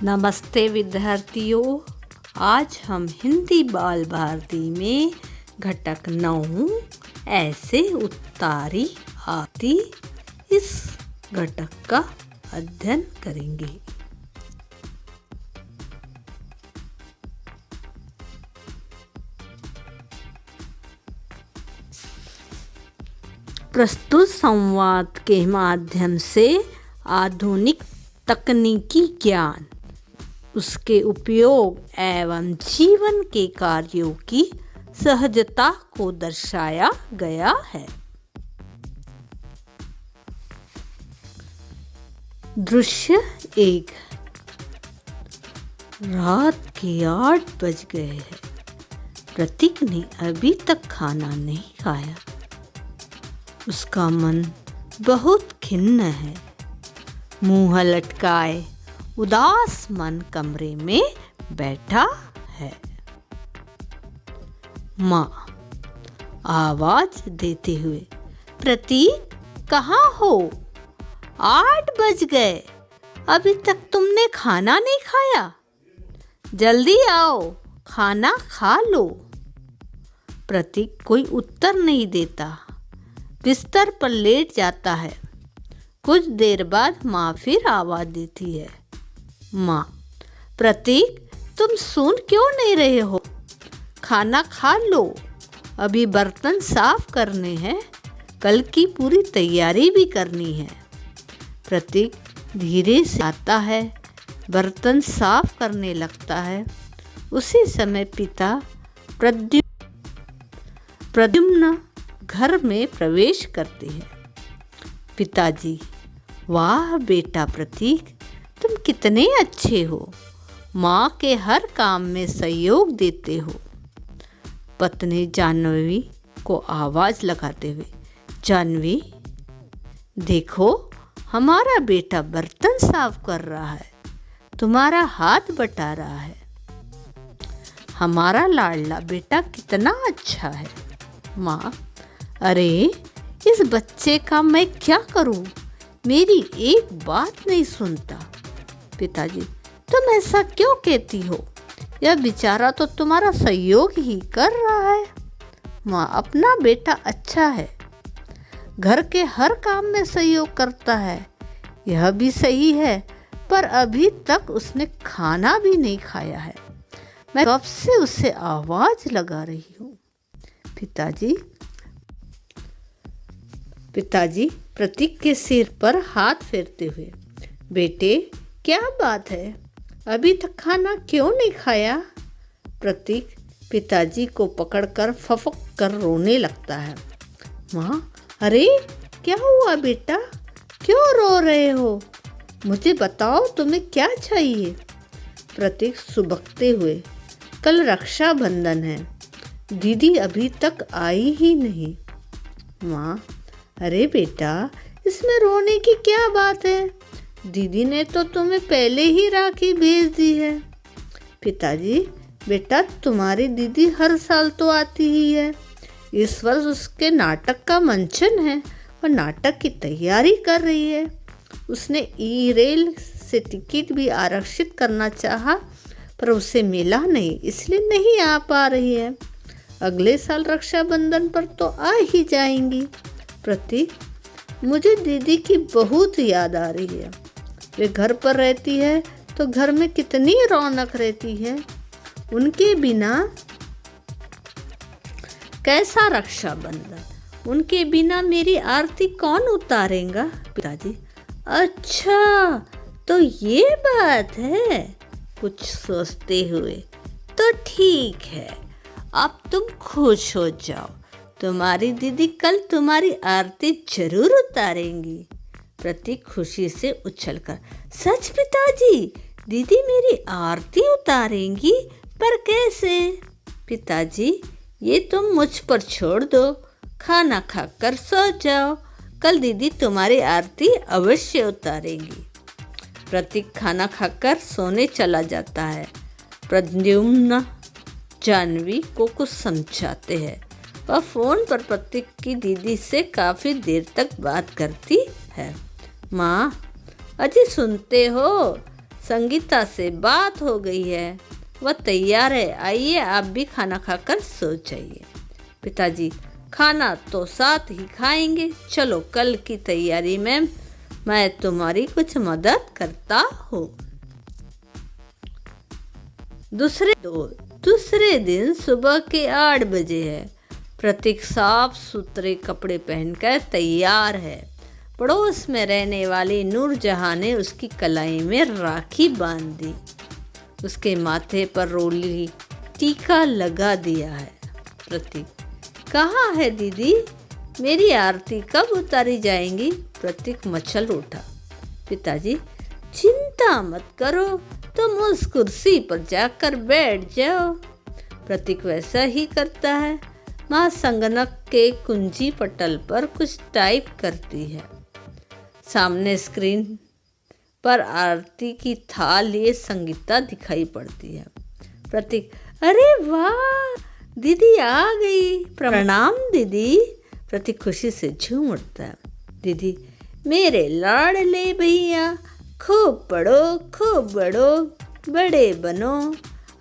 नमस्ते विद्यार्थियों, आज हम हिंदी बाल भारती में घटक 9 ऐसे उतारी आती इस घटक का अध्ययन करेंगे। प्रस्तुत संवाद के माध्यम से आधुनिक तकनीकी ज्ञान, उसके उपयोग एवं जीवन के कार्यों की सहजता को दर्शाया गया है। दृश्य 1। रात के 8 बज गए हैं। प्रतीक ने अभी तक खाना नहीं खाया। उसका मन बहुत खिन्न है। मुंह लटकाए उदास मन कमरे में बैठा है। माँ आवाज देते हुए, प्रतीक कहाँ हो? 8 बज गए, अभी तक तुमने खाना नहीं खाया। जल्दी आओ, खाना खा लो। प्रतीक कोई उत्तर नहीं देता, बिस्तर पर लेट जाता है। कुछ देर बाद माँ फिर आवाज देती है। माँ, प्रतीक तुम सुन क्यों नहीं रहे हो? खाना खा लो, अभी बर्तन साफ करने हैं, कल की पूरी तैयारी भी करनी है। प्रतीक धीरे से आता है, बर्तन साफ करने लगता है। उसी समय पिता प्रद्युम्न घर में प्रवेश करते हैं। पिताजी, वाह बेटा प्रतीक, तुम कितने अच्छे हो। माँ के हर काम में सहयोग देते हो। पत्नी जानवी को आवाज लगाते हुए, जानवी देखो, हमारा बेटा बर्तन साफ कर रहा है, तुम्हारा हाथ बटा रहा है। हमारा लाडला बेटा कितना अच्छा है। माँ, अरे इस बच्चे का मैं क्या करूं? मेरी एक बात नहीं सुनता। पिताजी, तुम ऐसा क्यों कहती हो? यह बेचारा तो तुम्हारा सहयोग ही कर रहा है। माँ, अपना बेटा अच्छा है, घर के हर काम में सहयोग करता है, यह भी सही है, पर अभी तक उसने खाना भी नहीं खाया है। मैं कब से उसे आवाज लगा रही हूँ। पिताजी प्रतीक के सिर पर हाथ फेरते हुए, बेटे क्या बात है, अभी तक खाना क्यों नहीं खाया? प्रतीक पिताजी को पकड़कर फफक कर रोने लगता है। माँ, अरे क्या हुआ बेटा, क्यों रो रहे हो? मुझे बताओ तुम्हें क्या चाहिए? प्रतीक सुबकते हुए, कल रक्षाबंधन है, दीदी अभी तक आई ही नहीं। माँ, अरे बेटा इसमें रोने की क्या बात है, दीदी ने तो तुम्हें पहले ही राखी भेज दी है। पिताजी, बेटा तुम्हारी दीदी हर साल तो आती ही है, इस वर्ष उसके नाटक का मंचन है और नाटक की तैयारी कर रही है। उसने ई-रेल से टिकट भी आरक्षित करना चाहा, पर उसे मिला नहीं, इसलिए नहीं आ पा रही है। अगले साल रक्षाबंधन पर तो आ ही जाएंगी। प्रतीक, मुझे दीदी की बहुत याद आ रही है। वे घर पर रहती है तो घर में कितनी रौनक रहती है। उनके बिना कैसा रक्षाबंधन, उनके बिना मेरी आरती कौन उतारेगा? पिताजी, अच्छा तो ये बात है। कुछ सोचते हुए, तो ठीक है, अब तुम खुश हो जाओ, तुम्हारी दीदी कल तुम्हारी आरती जरूर उतारेंगी। प्रतीक खुशी से उछलकर, सच पिताजी, दीदी मेरी आरती उतारेंगी, पर कैसे? पिताजी, ये तुम मुझ पर छोड़ दो, खाना खाकर सो जाओ, कल दीदी तुम्हारी आरती अवश्य उतारेंगी। प्रतीक खाना खाकर सोने चला जाता है। प्रद्युम्न जानवी को कुछ समझाते हैं। वह फोन पर प्रतीक की दीदी से काफ़ी देर तक बात करती है। माँ, अजी सुनते हो, संगीता से बात हो गई है, वह तैयार है, आइए आप भी खाना खाकर सो जाइए। पिताजी, खाना तो साथ ही खाएंगे, चलो कल की तैयारी में मैं तुम्हारी कुछ मदद करता हूँ। दूसरे दिन सुबह के 8 बजे है। प्रतीक साफ सुथरे कपड़े पहनकर तैयार है। पड़ोस में रहने वाली नूरजहां ने उसकी कलाई में राखी बांध दी, उसके माथे पर रोली टीका लगा दिया है। प्रतीक, कहाँ है दीदी, मेरी आरती कब उतारी जाएंगी? प्रतीक मचल उठा। पिताजी, चिंता मत करो, तुम उस कुर्सी पर जाकर बैठ जाओ। प्रतीक वैसा ही करता है। माँ संगणक के कुंजी पटल पर कुछ टाइप करती है। सामने स्क्रीन पर आरती की थाल लिए संगीता दिखाई पड़ती है। प्रतीक, अरे वाह, दीदी आ गई, प्रणाम दीदी। प्रतीक खुशी से झूम उठता है। दीदी, मेरे लाडले भैया, खूब पढ़ो, खूब बढ़ो, बड़े बनो।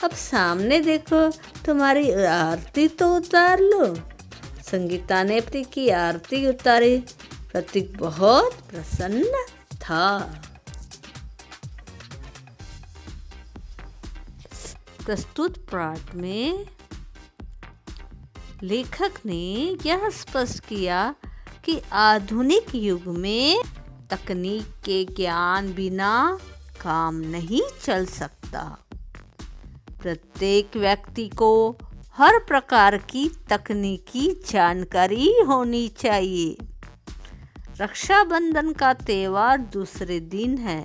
अब सामने देखो, तुम्हारी आरती तो उतार लो। संगीता ने प्रतीक की आरती उतारी। प्रतीक बहुत प्रसन्न था। प्रस्तुत पाठ में लेखक ने यह स्पष्ट किया कि आधुनिक युग में तकनीक के ज्ञान बिना काम नहीं चल सकता। प्रत्येक व्यक्ति को हर प्रकार की तकनीकी जानकारी होनी चाहिए। रक्षाबंधन का त्योहार दूसरे दिन है।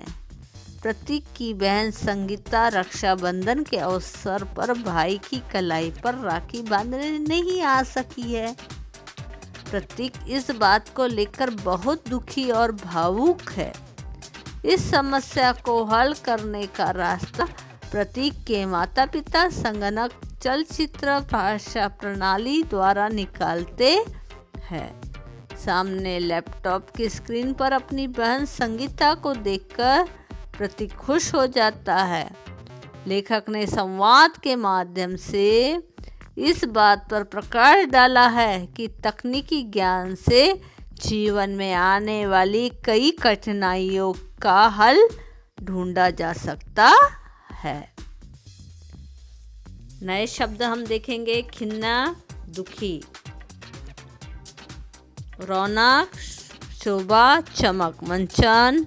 प्रतीक की बहन संगीता रक्षाबंधन के अवसर पर भाई की कलाई पर राखी बांधने नहीं आ सकी है। प्रतीक इस बात को लेकर बहुत दुखी और भावुक है। इस समस्या को हल करने का रास्ता प्रतीक के माता पिता संगणक चलचित्र भाषा प्रणाली द्वारा निकालते हैं। सामने लैपटॉप की स्क्रीन पर अपनी बहन संगीता को देखकर प्रतीक खुश हो जाता है। लेखक ने संवाद के माध्यम से इस बात पर प्रकाश डाला है कि तकनीकी ज्ञान से जीवन में आने वाली कई कठिनाइयों का हल ढूंढा जा सकता है। नए शब्द हम देखेंगे। खिन्ना, दुखी। रौनक, शोभा, चमक। मंचन,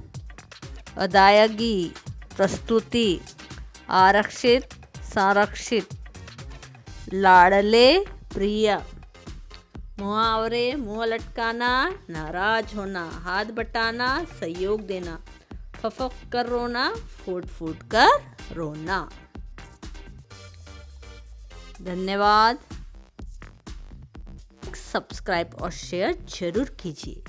अदायगी, प्रस्तुति। आरक्षित, संरक्षित। लाडले, प्रिय। मुहावरे, मुंह लटकाना, नाराज होना। हाथ बटाना, सहयोग देना। फफक कर रोना, फूट फूट कर रोना। धन्यवाद। सब्सक्राइब और शेयर जरूर कीजिए।